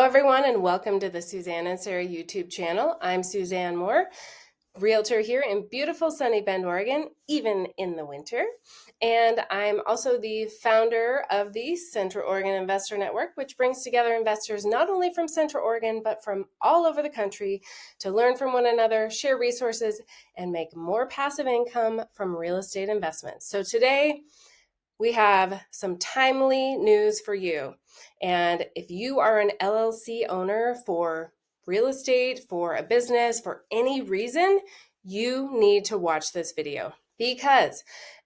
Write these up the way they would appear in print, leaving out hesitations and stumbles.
Hello everyone and welcome to the Suzanne and Sarah YouTube channel. I'm Suzanne Moore, realtor here in beautiful sunny Bend, Oregon, even in the winter. And I'm also the founder of the Central Oregon Investor Network, which brings together investors not only from Central Oregon, but from all over the country to learn from one another, share resources, and make more passive income from real estate investments. So today, we have some timely news for you. And if you are an LLC owner for real estate, for a business, for any reason, you need to watch this video because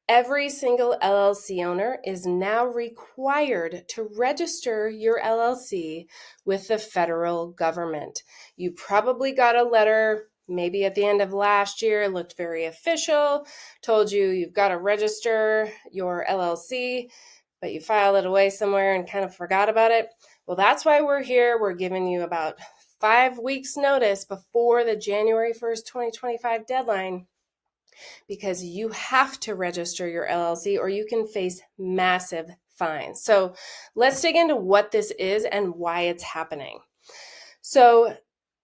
every single LLC owner is now required to register your LLC with the federal government. You probably got a letter maybe at the end of last year, it looked very official, told you you've got to register your LLC, but you filed it away somewhere and kind of forgot about it. Well, that's why we're here. We're giving you about 5 weeks notice before the January 1st, 2025 deadline, because you have to register your LLC or you can face massive fines. So let's dig into what this is and why it's happening. So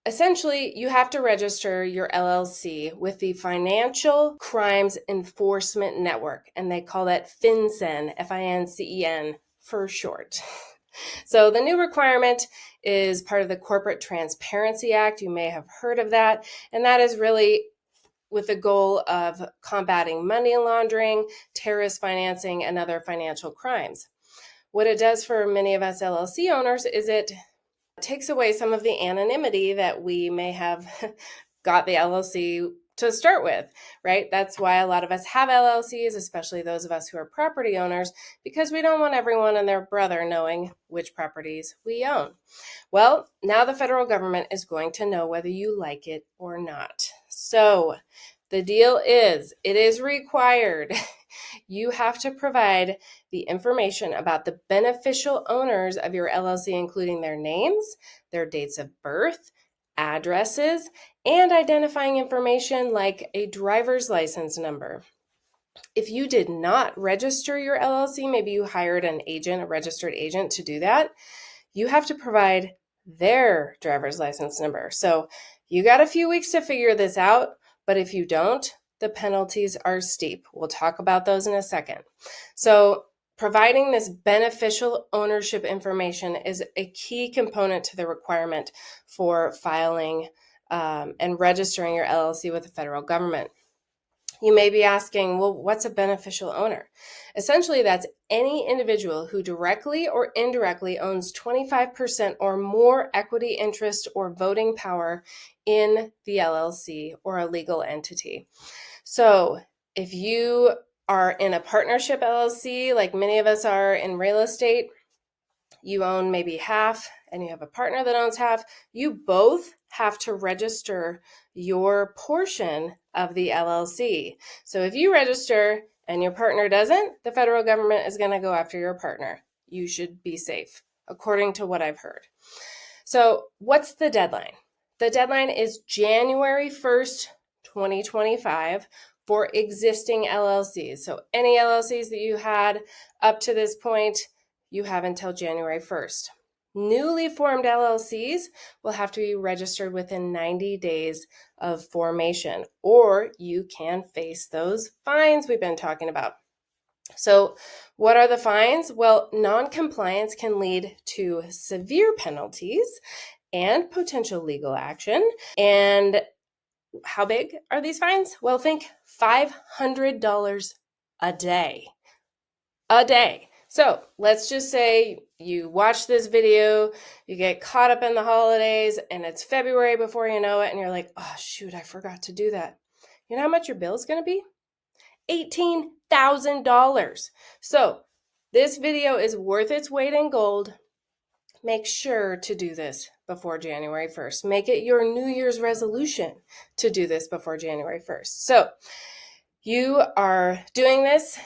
essentially, you have to register your LLC with the Financial Crimes Enforcement Network, and they call that FINCEN, F-I-N-C-E-N for short. So the new requirement is part of the Corporate Transparency Act. You may have heard of that, and that is really with the goal of combating money laundering, terrorist financing, and other financial crimes. What it does for many of us LLC owners is it takes away some of the anonymity that we may have got the LLC to start with, right? That's why a lot of us have LLCs, especially those of us who are property owners, because we don't want everyone and their brother knowing which properties we own. Well, now the federal government is going to know whether you like it or not. So the deal is, it is required. You have to provide the information about the beneficial owners of your LLC, including their names, their dates of birth, addresses, and identifying information like a driver's license number. If you did not register your LLC, maybe you hired an agent, a registered agent to do that, you have to provide their driver's license number. So you got a few weeks to figure this out, but if you don't, the penalties are steep. We'll talk about those in a second. So providing this beneficial ownership information is a key component to the requirement for filing and registering your LLC with the federal government. You may be asking, well, what's a beneficial owner? Essentially, that's any individual who directly or indirectly owns 25% or more equity interest or voting power in the LLC or a legal entity. So if you are in a partnership LLC, like many of us are in real estate, you own maybe half and you have a partner that owns half, you both have to register your portion of the LLC. So if you register and your partner doesn't, the federal government is going to go after your partner. You should be safe, according to what I've heard. So what's the deadline? The deadline is January 1st, 2025 for existing LLCs. So any LLCs that you had up to this point, you have until January 1st. Newly formed LLCs will have to be registered within 90 days of formation, or you can face those fines we've been talking about. So what are the fines? Well, non-compliance can lead to severe penalties and potential legal action. And how big are these fines? Well, think $500 a day. A day. So let's just say you watch this video, you get caught up in the holidays, and it's February before you know it, and you're like, oh, shoot, I forgot to do that. You know how much your bill is going to be? $18,000. So this video is worth its weight in gold. Make sure to do this before January 1st. Make it your New Year's resolution to do this before January 1st. So you are doing this.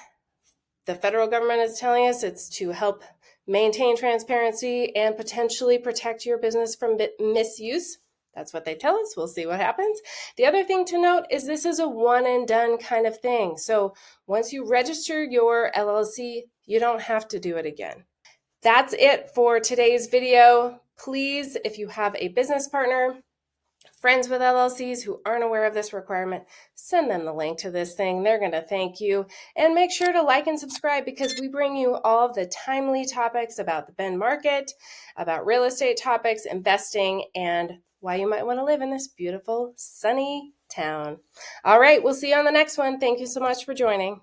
The federal government is telling us it's to help maintain transparency and potentially protect your business from misuse. That's what they tell us. We'll see what happens. The other thing to note is this is a one and done kind of thing. So once you register your LLC, you don't have to do it again. That's it for today's video. Please, if you have a business partner, friends with LLCs who aren't aware of this requirement, send them the link to this thing. They're going to thank you. And make sure to like and subscribe, because we bring you all of the timely topics about the Bend market, about real estate topics, investing, and why you might want to live in this beautiful, sunny town. All right, we'll see you on the next one. Thank you so much for joining.